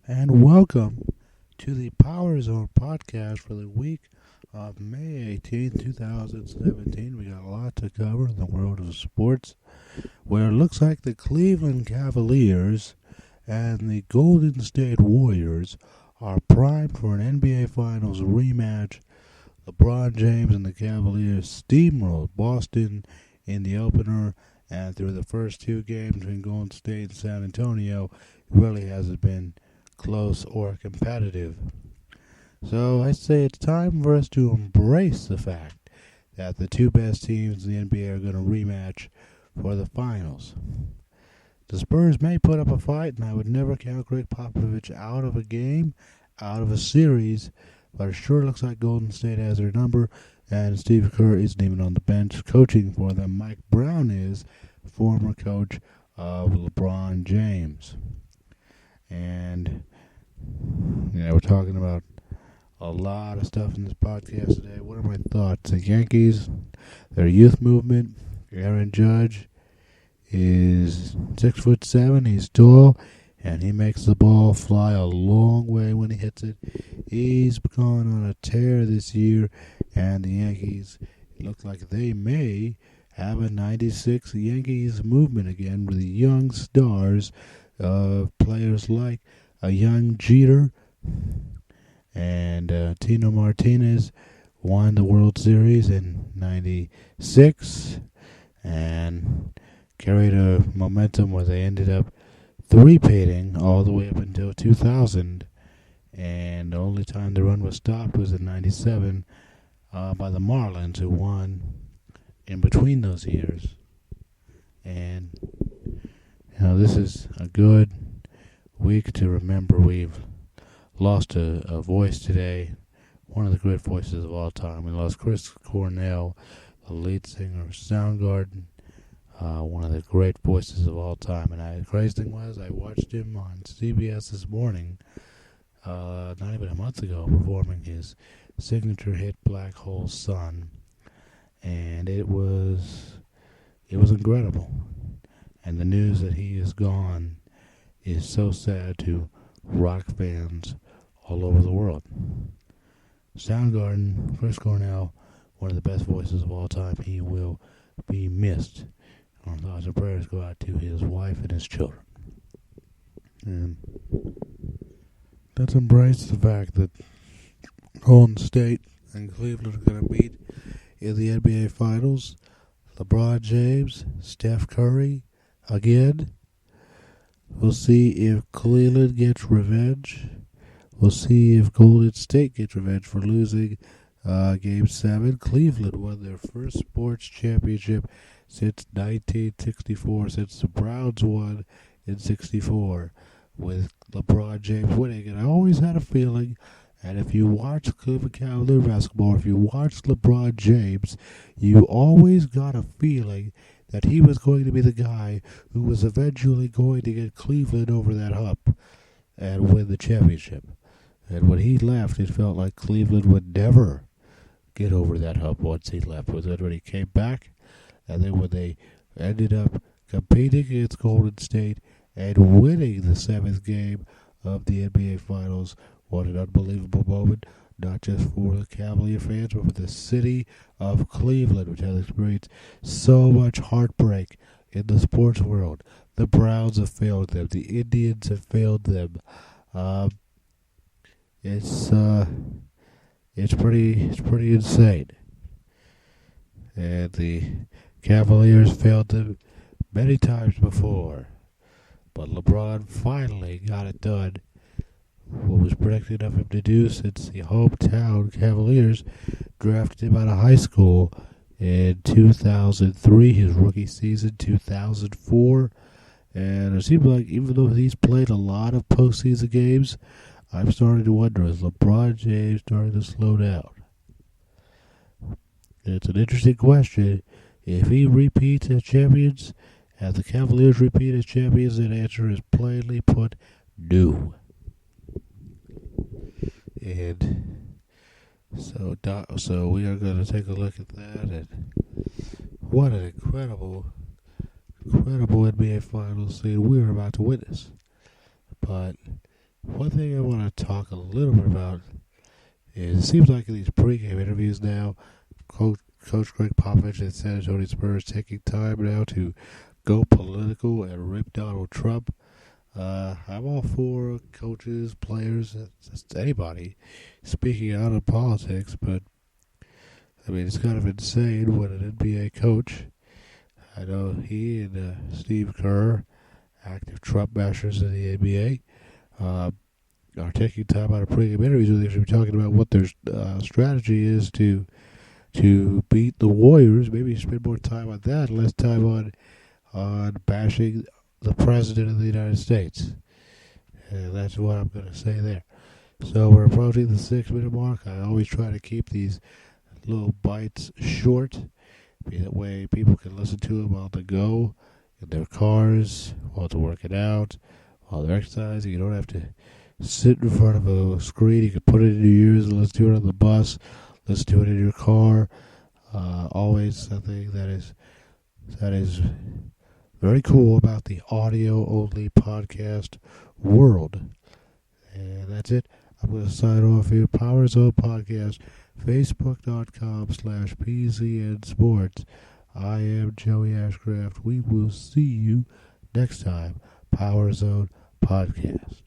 and welcome to the Power Zone podcast for the week of May 18th, 2017. We got a lot to cover in the world of sports, where it looks like the Cleveland Cavaliers and the Golden State Warriors are primed for an NBA Finals rematch. LeBron James and the Cavaliers steamrolled Boston in the opener, and through the first two games between Golden State and San Antonio, it really hasn't been close or competitive. So I say it's time for us to embrace the fact that the two best teams in the NBA are going to rematch for the finals. The Spurs may put up a fight, and I would never count Greg Popovich out of a game, out of a series, but it sure looks like Golden State has their number, and Steve Kerr isn't even on the bench coaching for them. Mike Brown is former coach of LeBron James. And, we're talking about a lot of stuff in this podcast today. What are my thoughts? The Yankees, their youth movement, Aaron Judge is 6'7". He's tall, and he makes the ball fly a long way when he hits it. He's gone on a tear this year, and the Yankees look like they may have a 96 Yankees movement again with young stars of players like a young Jeter and Tino Martinez won the World Series in 96 and carried a momentum where they ended up three-peating all the way up until 2000, and the only time the run was stopped was in 97 by the Marlins, who won in between those years. And this is a good week to remember. We've lost a voice today, one of the great voices of all time. We lost Chris Cornell, the lead singer of Soundgarden, one of the great voices of all time. And the crazy thing was, I watched him on CBS this morning, not even a month ago, performing his signature hit Black Hole Sun, and it was incredible. And the news that he is gone is so sad to rock fans all over the world. Soundgarden, Chris Cornell, one of the best voices of all time. He will be missed. Our thoughts and prayers go out to his wife and his children. And let's embrace the fact that Golden State and Cleveland are going to meet in the NBA Finals. LeBron James, Steph Curry, again. We'll see if Cleveland gets revenge. We'll see if Golden State gets revenge for losing Game 7. Cleveland won their first sports championship since 1964, since the Browns won in 64, with LeBron James winning. And I always had a feeling, and if you watch Cleveland Cavalier basketball, if you watch LeBron James, you always got a feeling that he was going to be the guy who was eventually going to get Cleveland over that hump and win the championship. And when he left, it felt like Cleveland would never get over that hump once he left. But then when he came back, and then when they ended up competing against Golden State and winning the seventh game of the NBA Finals, what an unbelievable moment, not just for the Cavalier fans, but for the city of Cleveland, which has experienced so much heartbreak in the sports world. The Browns have failed them. The Indians have failed them. It's pretty insane. And the Cavaliers failed them many times before, but LeBron finally got it done. What was predicted of him to do since the hometown Cavaliers drafted him out of high school in 2003, his rookie season, 2004. And it seems like even though he's played a lot of postseason games, I'm starting to wonder, is LeBron James starting to slow down? It's an interesting question. If he repeats as champions, and the Cavaliers repeat as champions, the answer is plainly put, no. And so we are going to take a look at that. And what an incredible NBA Finals scene we're about to witness. But one thing I want to talk a little bit about is it seems like in these pregame interviews now, Coach Greg Popovich and San Antonio Spurs taking time now to go political and rip Donald Trump. I'm all for coaches, players, just anybody speaking out of politics, but I mean, it's kind of insane when an NBA coach, I know he and Steve Kerr, active Trump bashers in the NBA, are taking time out of pregame interviews with them, talking about what their strategy is to beat the Warriors. Maybe spend more time on that, less time on bashing the President of the United States. And that's what I'm going to say there. So we're approaching the 6-minute mark. I always try to keep these little bites short. That way people can listen to them while they go, in their cars, while they're working out, while they're exercising. You don't have to sit in front of a screen. You can put it in your ears and listen to it on the bus, listen to it in your car. Always something that is very cool about the audio-only podcast world. And that's it. I'm going to sign off here. Power Zone Podcast, Facebook.com/PZN Sports. I am Joey Ashcraft. We will see you next time. Power Zone Podcast.